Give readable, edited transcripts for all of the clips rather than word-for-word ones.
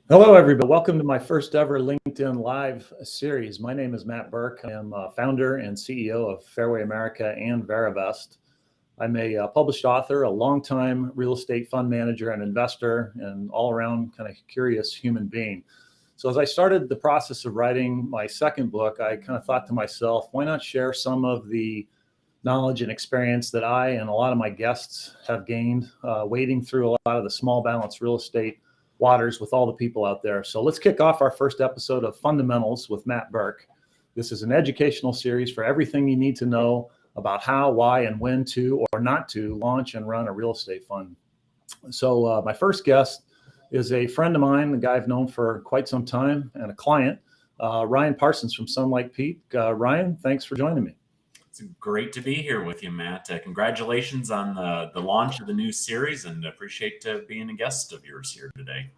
Hello, everybody. Welcome to my first ever LinkedIn Live series. My name is Matt Burk. I am founder and CEO of Fairway America and Verivest. I'm a published author, a longtime real estate fund manager and investor, and all-around kind of curious human being. So as I started the process of writing my second book, I kind of thought to myself, why not share some of the knowledge and experience that I and a lot of my guests have gained wading through a lot of the small balance real estate waters with all the people out there. So let's kick off our first episode of Fundamentals with Matt Burk. This is an educational series for everything you need to know about how, why, and when to or not to launch and run a real estate fund. So my first guest is a friend of mine, a guy I've known for quite some time, and a client, Ryan Parsons from Sunlight Peak. Ryan, thanks for joining me. It's great to be here with you, Matt. Congratulations on the launch of the new series, and appreciate being a guest of yours here today.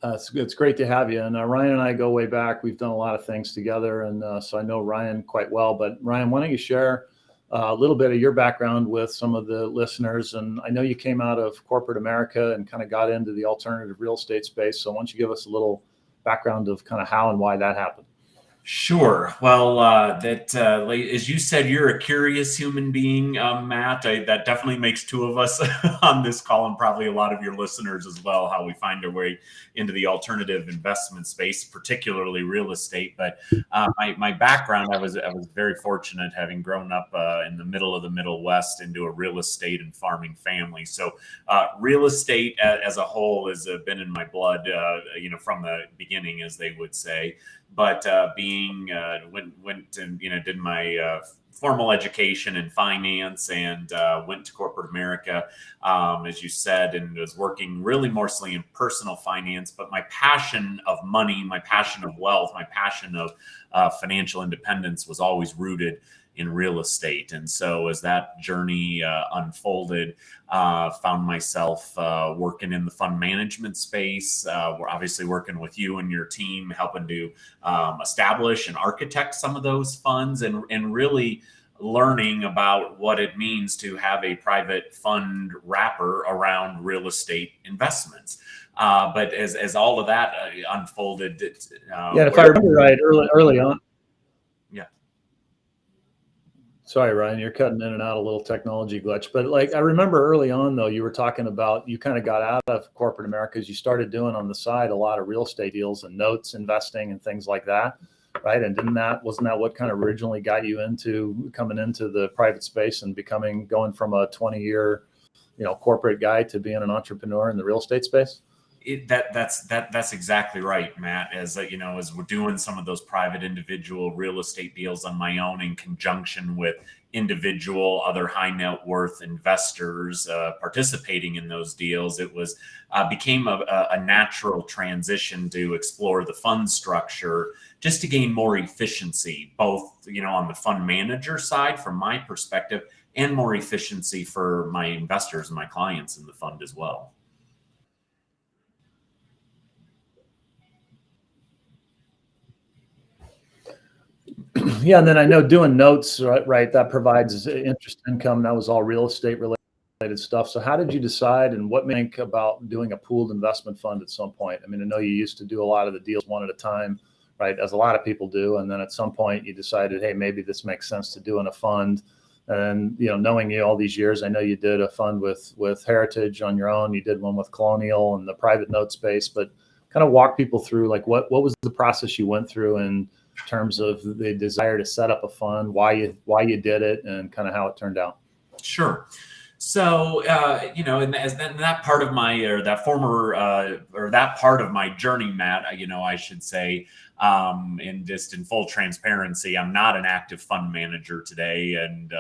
It's great to have you. And Ryan and I go way back. We've done a lot of things together, and so I know Ryan quite well. But Ryan, why don't you share a little bit of your background with some of the listeners? And I know you came out of corporate America and kind of got into the alternative real estate space. So why don't you give us a little background of kind of how and why that happened? Sure. Well, as you said, you're a curious human being, Matt. That definitely makes two of us on this call, and probably a lot of your listeners as well, how we find our way into the alternative investment space, particularly real estate. But my background, I was very fortunate, having grown up in the middle of the Middle West, into a real estate and farming family. So real estate as a whole has been in my blood, from the beginning, as they would say. But went and did my formal education in finance, and went to corporate America, as you said, and was working really mostly in personal finance. But my passion of money, my passion of wealth, my passion of financial independence was always rooted in real estate. And so as that journey unfolded, found myself working in the fund management space. We're obviously working with you and your team, helping to establish and architect some of those funds, and really learning about what it means to have a private fund wrapper around real estate investments. But as all of that unfolded, if I remember right, early on. Sorry, Ryan, you're cutting in and out, a little technology glitch. But I remember early on, though, you were talking about you kind of got out of corporate America as you started doing on the side a lot of real estate deals and notes investing and things like that, right? And wasn't that what kind of originally got you into coming into the private space and going from a 20-year, corporate guy to being an entrepreneur in the real estate space? That's exactly right, Matt. As we're doing some of those private individual real estate deals on my own, in conjunction with individual other high net worth investors participating in those deals, it was became a natural transition to explore the fund structure, just to gain more efficiency, both on the fund manager side from my perspective, and more efficiency for my investors and my clients in the fund as well. Yeah, and then I know doing notes, right? That provides interest income. That was all real estate related stuff. So how did you decide, and what made you think about doing a pooled investment fund at some point? I mean, I know you used to do a lot of the deals one at a time, right? As a lot of people do. And then at some point you decided, hey, maybe this makes sense to do in a fund. And, knowing you all these years, I know you did a fund with Heritage on your own. You did one with Colonial and the private note space, but kind of walk people through, what was the process you went through in terms of the desire to set up a fund, why you did it, and kind of how it turned out. Sure. So, in that part of my, that part of my journey, Matt, I should say, and just in full transparency, I'm not an active fund manager today, and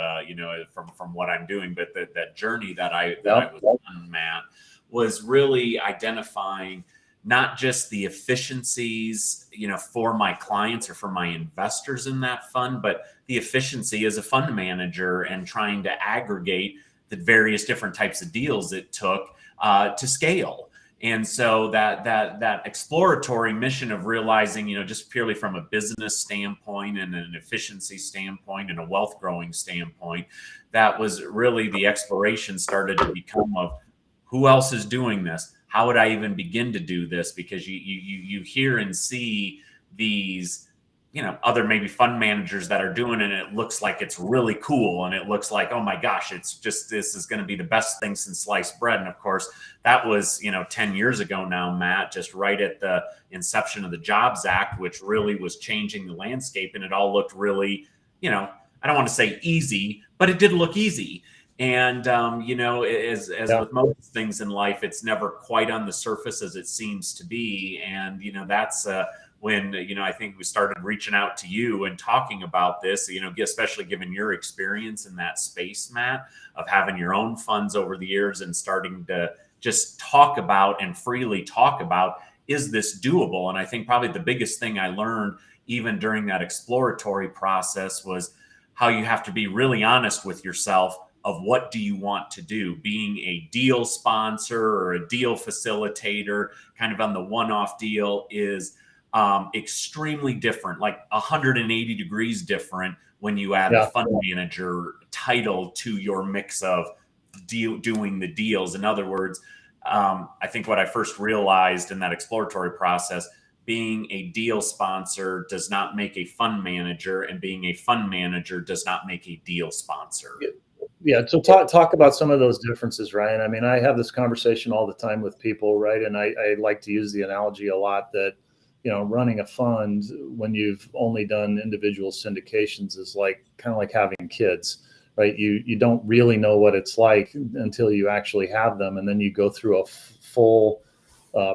from what I'm doing, but that journey that I was on, Matt, was really identifying not just the efficiencies, for my clients or for my investors in that fund, but the efficiency as a fund manager, and trying to aggregate the various different types of deals it took to scale. And so that exploratory mission of realizing, just purely from a business standpoint and an efficiency standpoint and a wealth growing standpoint, that was really the exploration started to become of, who else is doing this? How would I even begin to do this? Because you hear and see these, other maybe fund managers that are doing it, and it looks like it's really cool, and it looks like, oh my gosh, it's just, this is going to be the best thing since sliced bread. And of course, that was 10 years ago now, Matt, just right at the inception of the Jobs Act, which really was changing the landscape, and it all looked really, I don't want to say easy, but it did look easy. And as with most things in life, it's never quite on the surface as it seems to be. And that's when I think we started reaching out to you and talking about this, especially given your experience in that space, Matt, of having your own funds over the years and starting to just talk about and freely talk about, is this doable? And I think probably the biggest thing I learned even during that exploratory process was how you have to be really honest with yourself of what do you want to do. Being a deal sponsor or a deal facilitator, kind of on the one-off deal, is extremely different, like 180 degrees different when you add the fund manager title to your mix of doing the deals. In other words, I think what I first realized in that exploratory process, being a deal sponsor does not make a fund manager, and being a fund manager does not make a deal sponsor. Yeah. So talk about some of those differences, Ryan. I mean, I have this conversation all the time with people, right? And I like to use the analogy a lot that, running a fund when you've only done individual syndications is kind of like having kids, right? You don't really know what it's like until you actually have them. And then you go through a full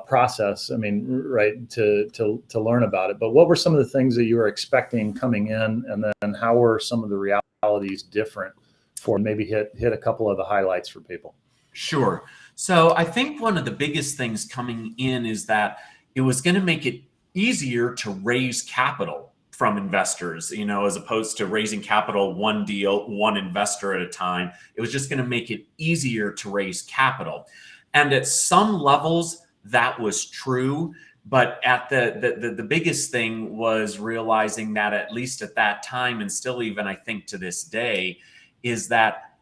process, right, to learn about it. But what were some of the things that you were expecting coming in, and then how were some of the realities different? For maybe hit a couple of the highlights for people. Sure. So I think one of the biggest things coming in is that it was going to make it easier to raise capital from investors, as opposed to raising capital one deal, one investor at a time. It was just going to make it easier to raise capital. And at some levels, that was true. But at the biggest thing was realizing that, at least at that time, and still even I think to this day, is that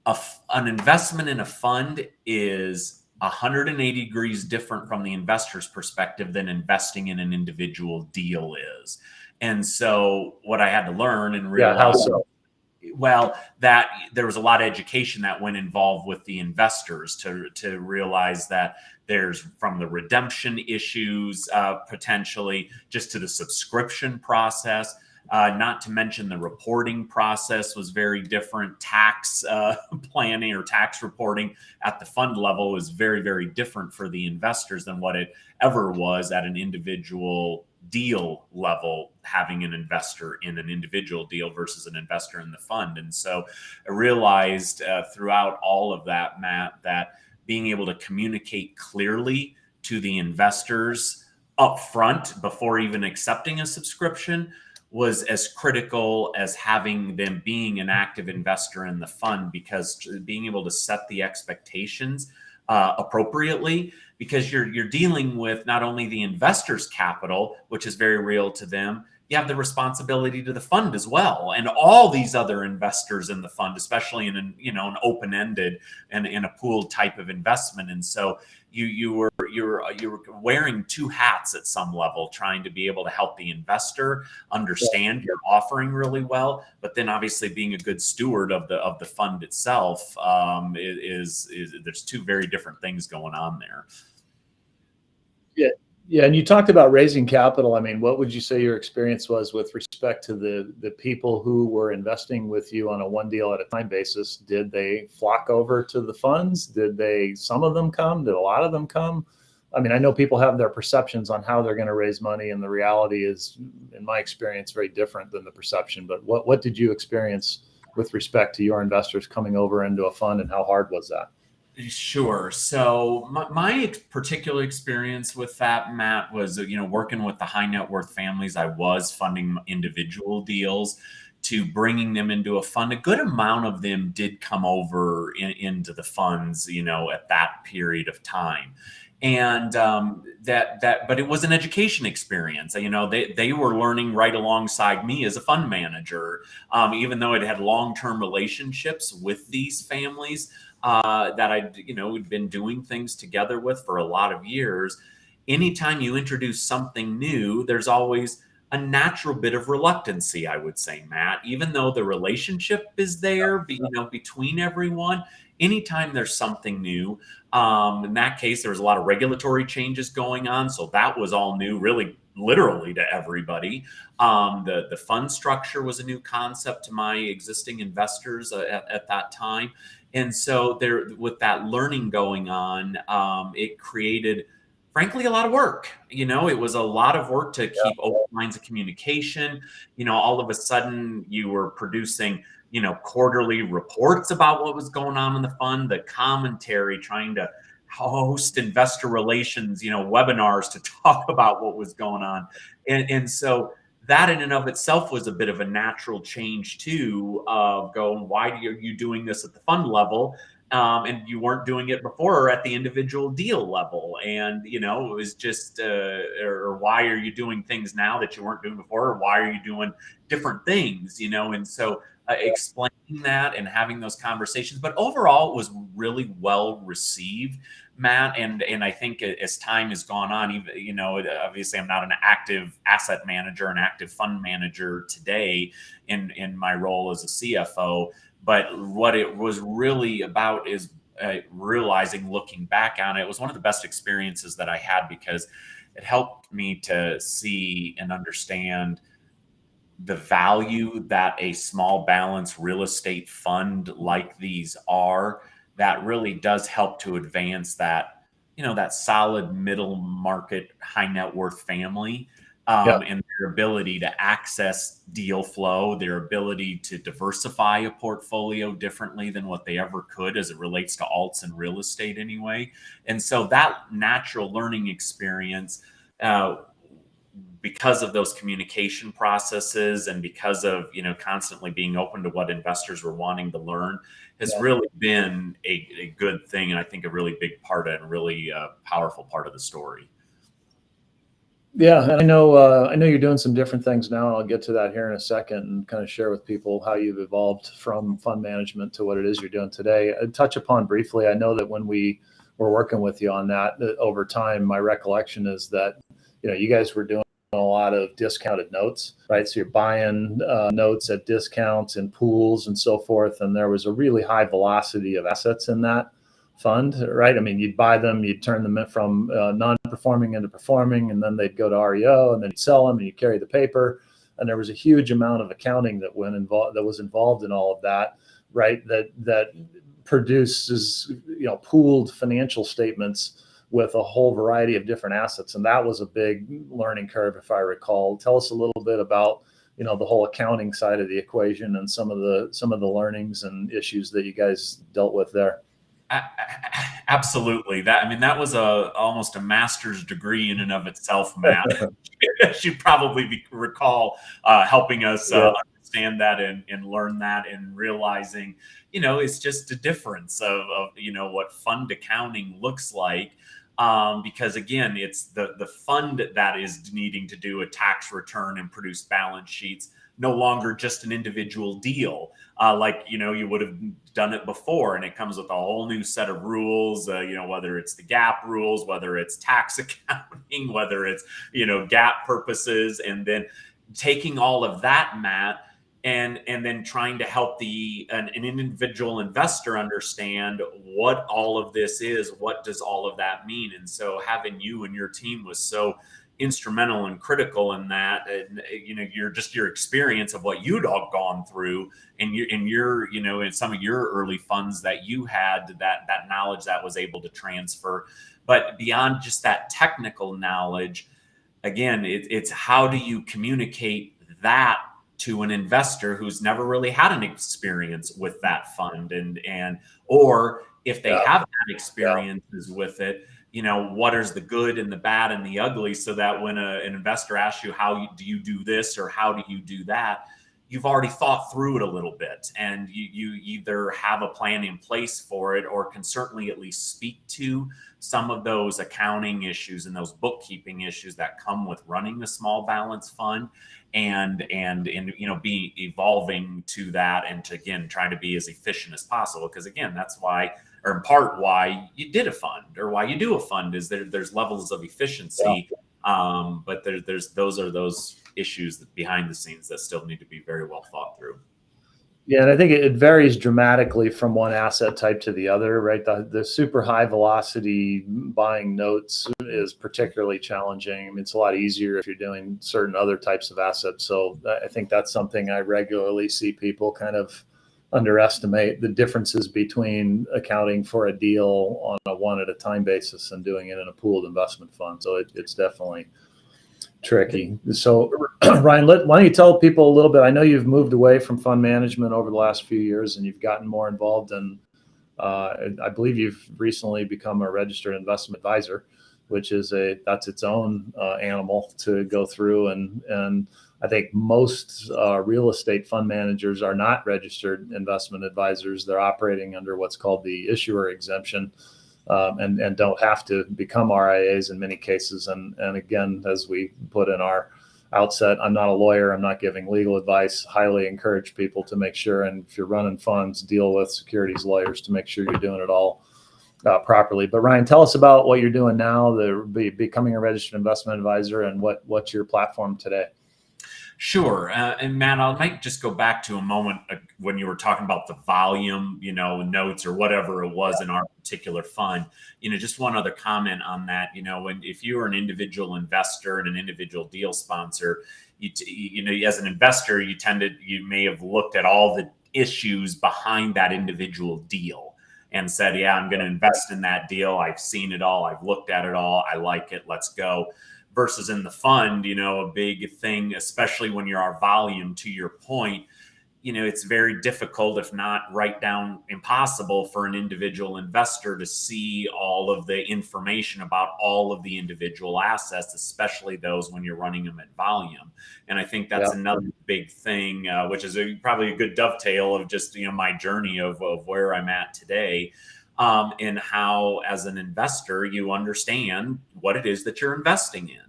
an investment in a fund is 180 degrees different from the investor's perspective than investing in an individual deal is. And so what I had to learn and realize, how so? Well, that there was a lot of education that went involved with the investors to realize that there's, from the redemption issues, potentially, just to the subscription process. Not to mention the reporting process was very different. Tax planning or tax reporting at the fund level was very, very different for the investors than what it ever was at an individual deal level, having an investor in an individual deal versus an investor in the fund. And so I realized throughout all of that, Matt, that being able to communicate clearly to the investors up front before even accepting a subscription was as critical as having them being an active investor in the fund, because being able to set the expectations appropriately, because you're dealing with not only the investor's capital, which is very real to them, you have the responsibility to the fund as well, and all these other investors in the fund, especially in an open-ended and in a pooled type of investment. And so you're wearing two hats at some level, trying to be able to help the investor understand your offering really well, but then obviously being a good steward of the fund itself. There's two very different things going on there. Yeah, and you talked about raising capital. I mean, what would you say your experience was with respect to the people who were investing with you on a one deal at a time basis? Did they flock over to the funds? Did some of them come? Did a lot of them come? I mean, I know people have their perceptions on how they're going to raise money, and the reality is, in my experience, very different than the perception. But what did you experience with respect to your investors coming over into a fund, and how hard was that? Sure. So my particular experience with that, Matt, was, working with the high net worth families. I was funding individual deals to bringing them into a fund. A good amount of them did come over into the funds, at that period of time. And but it was an education experience. They were learning right alongside me as a fund manager, even though it had long-term relationships with these families. that we'd been doing things together with for a lot of years. Anytime you introduce something new, there's always a natural bit of reluctancy, I would say, Matt, even though the relationship is there, between everyone. Anytime there's something new, in that case, there was a lot of regulatory changes going on. So that was all new, really, literally to everybody. The fund structure was a new concept to my existing investors at that time. And so there, with that learning going on, it created, frankly, a lot of work. It was a lot of work to keep open lines of communication. All of a sudden you were producing, quarterly reports about what was going on in the fund, the commentary, trying to host investor relations, webinars to talk about what was going on. And so that in and of itself was a bit of a natural change too, of going, why are you doing this at the fund level? And you weren't doing it before at the individual deal level. And, it was just, or why are you doing things now that you weren't doing before? Or why are you doing different things, And so explaining that and having those conversations, but overall it was really well received, Matt. And I think as time has gone on, even, obviously I'm not an active asset manager, an active fund manager today in my role as a CFO. But what it was really about is realizing, looking back on it, was one of the best experiences that I had, because it helped me to see and understand the value that a small balance real estate fund like these are, that really does help to advance that, that solid middle market, high net worth family. And their ability to access deal flow, their ability to diversify a portfolio differently than what they ever could as it relates to alts and real estate anyway. And so that natural learning experience, because of those communication processes and because of, constantly being open to what investors were wanting to learn, has really been a good thing. And I think a really big part and really powerful part of the story. Yeah, and I know you're doing some different things now. I'll get to that here in a second and kind of share with people how you've evolved from fund management to what it is you're doing today. I'd touch upon briefly, I know that when we were working with you on that over time, my recollection is that, you guys were doing a lot of discounted notes, right? So you're buying notes at discounts and pools and so forth. And there was a really high velocity of assets in that fund, right? I mean, you'd buy them, you'd turn them from non-performing into performing, and then they'd go to REO, and then you'd sell them, and you carry the paper. And there was a huge amount of accounting that was involved in all of that, right? That produces, pooled financial statements with a whole variety of different assets. And that was a big learning curve, if I recall. Tell us a little bit about, the whole accounting side of the equation and some of the learnings and issues that you guys dealt with there. Absolutely. That was almost a master's degree in and of itself, Matt. You probably recall helping us understand that and learn that, and realizing, it's just a difference of what fund accounting looks like. Because again, it's the fund that is needing to do a tax return and produce balance sheets, no longer just an individual deal, like, you would have done it before. And it comes with a whole new set of rules, whether it's the GAAP rules, whether it's tax accounting, whether it's, GAAP purposes, and then taking all of that, Matt, and then trying to help an individual investor understand what all of this is, what does all of that mean. And so having you and your team was so instrumental and critical in that. And your experience of what you'd all gone through, and in some of your early funds that you had, that knowledge that was able to transfer. But beyond just that technical knowledge, again, it's how do you communicate that to an investor who's never really had an experience with that fund, or if they have had experiences with it, what is the good and the bad and the ugly, so that when an investor asks you, do you do this, or how do you do that, you've already thought through it a little bit, and you either have a plan in place for it, or can certainly at least speak to some of those accounting issues and those bookkeeping issues that come with running a small balance fund, and be evolving to that, and to, again, try to be as efficient as possible. Because again, that's why or in part why you did a fund or why you do a fund is there's levels of efficiency. But those are those issues that behind the scenes that still need to be very well thought through. Yeah, and I think it varies dramatically from one asset type to the other, right? The super high velocity buying notes is particularly challenging. I mean, it's a lot easier if you're doing certain other types of assets. So I think that's something I regularly see people kind of underestimate, the differences between accounting for a deal on a one at a time basis and doing it in a pooled investment fund. So it's definitely tricky. So Ryan, why don't you tell people a little bit? I know you've moved away from fund management over the last few years and you've gotten more involved in, I believe you've recently become a registered investment advisor, which is that's its own animal to go through. And I think most real estate fund managers are not registered investment advisors. They're operating under what's called the issuer exemption. And don't have to become RIAs in many cases. And again, as we put in our outset, I'm not a lawyer. I'm not giving legal advice. Highly encourage people to make sure, and if you're running funds, deal with securities lawyers to make sure you're doing it all properly. But Ryan, tell us about what you're doing now, becoming a registered investment advisor, and what's your platform today. Sure. And Matt, I might just go back to a moment when you were talking about the volume, notes or whatever it was in our particular fund. Just one other comment on that. If you're an individual investor and an individual deal sponsor, as an investor, you may have looked at all the issues behind that individual deal and said, yeah, I'm going to invest in that deal. I've seen it all. I've looked at it all. I like it. Let's go. Versus in the fund, a big thing, especially when you're our volume, to your point, it's very difficult, if not right down impossible, for an individual investor to see all of the information about all of the individual assets, especially those when you're running them at volume. And I think that's another big thing, which is probably a good dovetail of just, my journey of where I'm at today. And how, as an investor, you understand what it is that you're investing in.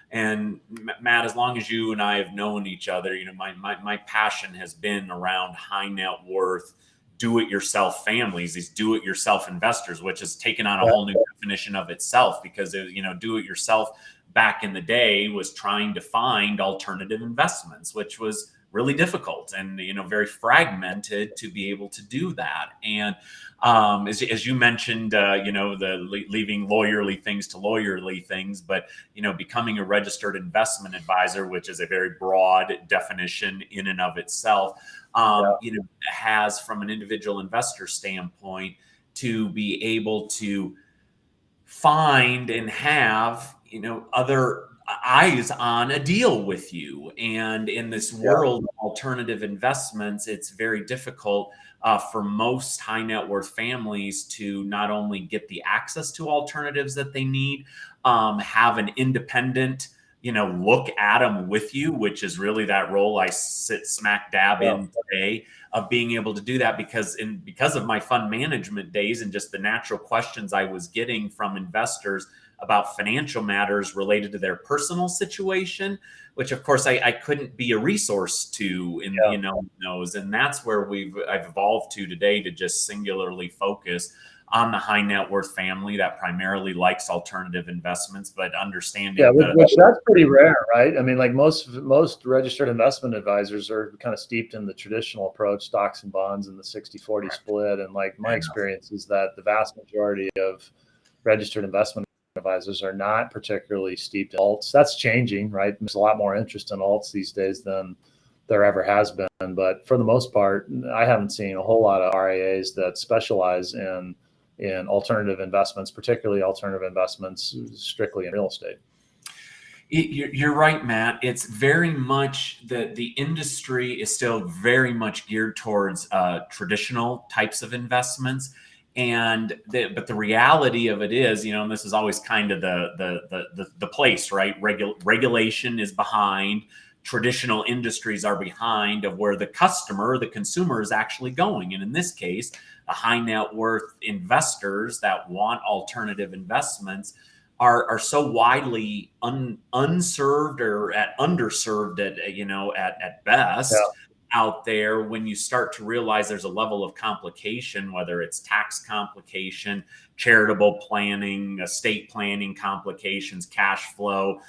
And Matt, as long as you and I have known each other, my passion has been around high net worth, do-it-yourself families, these do-it-yourself investors, which has taken on a whole new definition of itself, because do-it-yourself back in the day was trying to find alternative investments, which was really difficult and very fragmented to be able to do that. And as you mentioned, the leaving lawyerly things to lawyerly things, but becoming a registered investment advisor, which is a very broad definition in and of itself, has, from an individual investor standpoint, to be able to find and have other eyes on a deal with you. And in this world of alternative investments, it's very difficult for most high net worth families to not only get the access to alternatives that they need, have an independent, look at them with you, which is really that role I sit smack dab in today, of being able to do that, because of my fund management days and just the natural questions I was getting from investors about financial matters related to their personal situation, which of course I couldn't be a resource to in those. And that's where I've evolved to today, to just singularly focus on the high net worth family that primarily likes alternative investments, but understanding which that's pretty rare, right? I mean, like most registered investment advisors are kind of steeped in the traditional approach, stocks and bonds and the 60-40 split. And like my experience is that the vast majority of registered investment advisors are not particularly steeped in alts. That's changing, right? There's a lot more interest in alts these days than there ever has been. But for the most part, I haven't seen a whole lot of RIAs that specialize in alternative investments, particularly alternative investments strictly in real estate. You're right, Matt. It's very much the industry is still very much geared towards traditional types of investments. But the reality of it is, and this is always kind of the place, right? Regulation is behind, traditional industries are behind of where the consumer is actually going. And in this case, the high net worth investors that want alternative investments are so widely unserved or underserved at best. out there when you start to realize there's a level of complication, whether it's tax complication, charitable planning, estate planning complications, cash flow,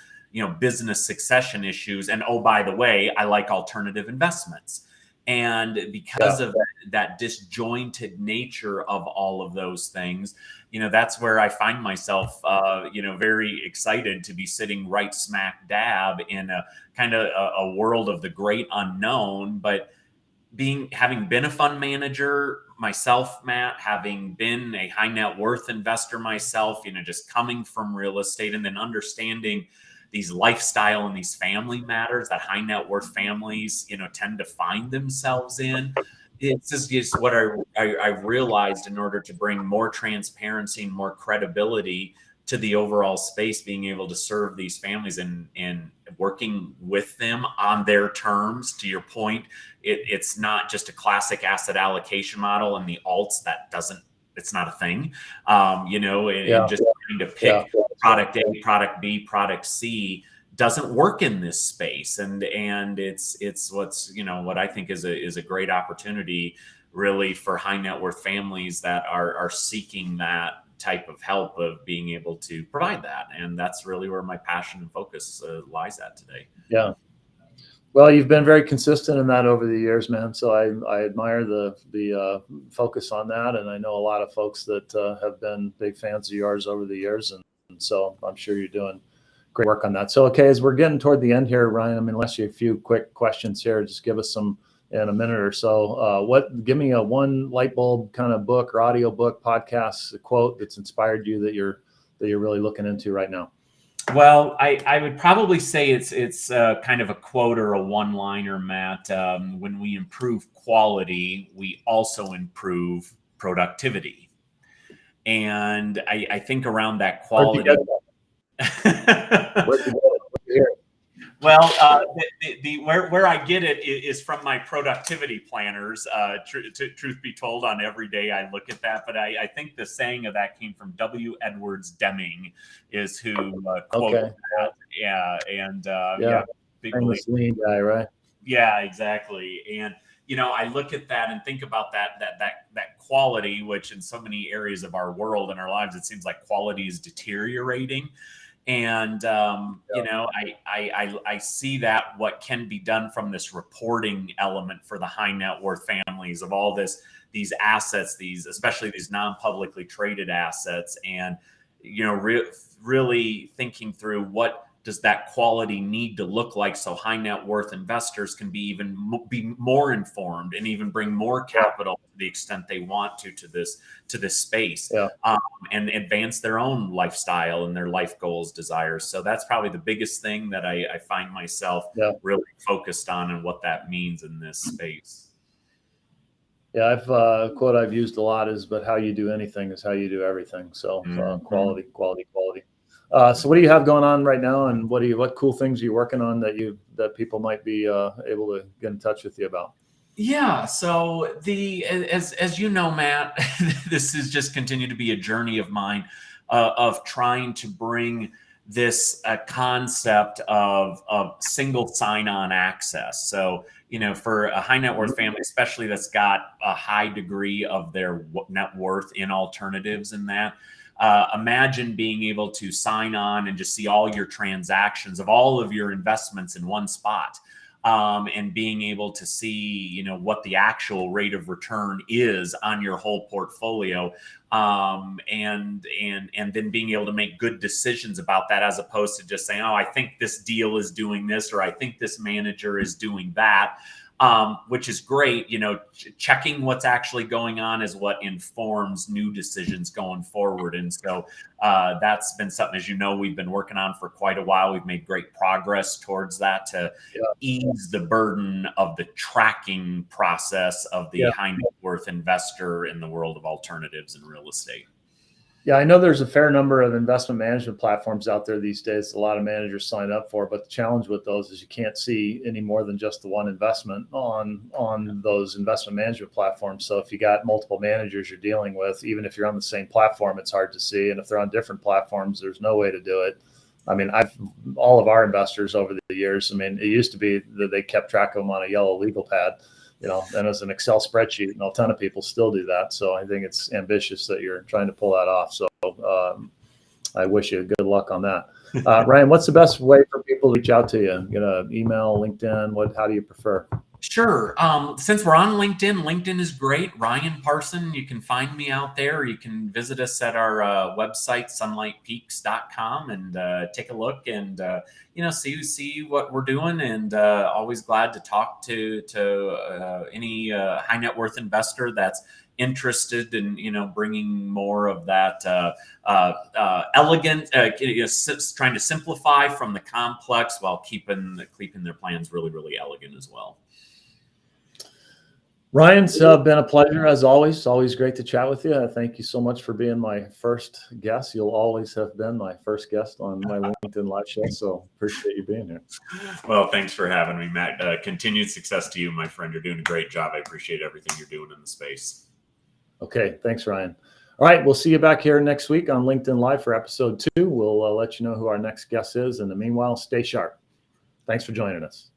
business succession issues. And oh, by the way, I like alternative investments. And because of that disjointed nature of all of those things, that's where I find myself, very excited to be sitting right smack dab in a kind of a world of the great unknown. But having been a fund manager myself, Matt, having been a high net worth investor myself, just coming from real estate and then understanding these lifestyle and these family matters that high net worth families, tend to find themselves in. It's just what I realized in order to bring more transparency and more credibility to the overall space, being able to serve these families and working with them on their terms. To your point, it's not just a classic asset allocation model and the alts it's not a thing, and just trying to pick product A, product B, product C doesn't work in this space. And it's what's, what I think is a great opportunity really for high net worth families that are seeking that type of help of being able to provide that. And that's really where my passion and focus lies at today. Yeah. Well, you've been very consistent in that over the years, man. So I admire the focus on that. And I know a lot of folks that have been big fans of yours over the years. And so I'm sure you're doing great work on that. So, okay, as we're getting toward the end here, Ryan, I'm going to ask you a few quick questions here. Just give us some in a minute or so. Give me a one light bulb kind of book or audio book, podcast, a quote that's inspired you that you're really looking into right now. Well, I would probably say it's kind of a quote or a one-liner, Matt. When we improve quality, we also improve productivity. And I think around that quality. Well, where I get it is from my productivity planners. Truth be told, on every day I look at that. But I think the saying of that came from W. Edwards Deming, is who quoted that. Yeah, and big famous lean guy, right? Yeah, exactly. And I look at that and think about that quality, which in so many areas of our world and our lives, it seems like quality is deteriorating. And, I see that what can be done from this reporting element for the high net worth families of all these assets, especially these non-publicly traded assets, and, really thinking through what does that quality need to look like so high net worth investors can be more informed and even bring more capital to the extent they want to this space, and advance their own lifestyle and their life goals, desires. So that's probably the biggest thing that I find myself really focused on, and what that means in this space. Yeah, a quote I've used a lot is, but how you do anything is how you do everything. So quality. So what do you have going on right now, and what cool things are you working on that people might be able to get in touch with you about? Yeah. So as you know, Matt, this has just continued to be a journey of mine of trying to bring this concept of single sign-on access. So, for a high net worth family, especially that's got a high degree of their net worth in alternatives in that, imagine being able to sign on and just see all your transactions of all of your investments in one spot. And being able to see, what the actual rate of return is on your whole portfolio, and then being able to make good decisions about that, as opposed to just saying, oh, I think this deal is doing this, or I think this manager is doing that. Which is great. Checking what's actually going on is what informs new decisions going forward. And so that's been something, as we've been working on for quite a while. We've made great progress towards that to ease the burden of the tracking process of the high net worth investor in the world of alternatives and real estate. Yeah, I know there's a fair number of investment management platforms out there these days. A lot of managers sign up for, but the challenge with those is you can't see any more than just the one investment on those investment management platforms. So if you got multiple managers you're dealing with, even if you're on the same platform, it's hard to see. And if they're on different platforms, there's no way to do it. I mean, all of our investors over the years, I mean, it used to be that they kept track of them on a yellow legal pad, and as an Excel spreadsheet, and a ton of people still do that. So I think it's ambitious that you're trying to pull that off. So I wish you good luck on that. Ryan, what's the best way for people to reach out to you? Email, LinkedIn, how do you prefer? Sure. Since we're on LinkedIn, LinkedIn is great. Ryan Parson, you can find me out there. You can visit us at our website, sunlightpeaks.com, and take a look and, see what we're doing. And always glad to talk to any high net worth investor that's interested in, bringing more of that elegant, trying to simplify from the complex while keeping their plans really, really elegant as well. Ryan's been a pleasure as always. It's always great to chat with you. Thank you so much for being my first guest. You'll always have been my first guest on my LinkedIn Live show. So appreciate you being here. Well, thanks for having me, Matt. Continued success to you, my friend. You're doing a great job. I appreciate everything you're doing in the space. Okay. Thanks, Ryan. All right. We'll see you back here next week on LinkedIn Live for episode 2. We'll let you know who our next guest is. In the meanwhile, stay sharp. Thanks for joining us.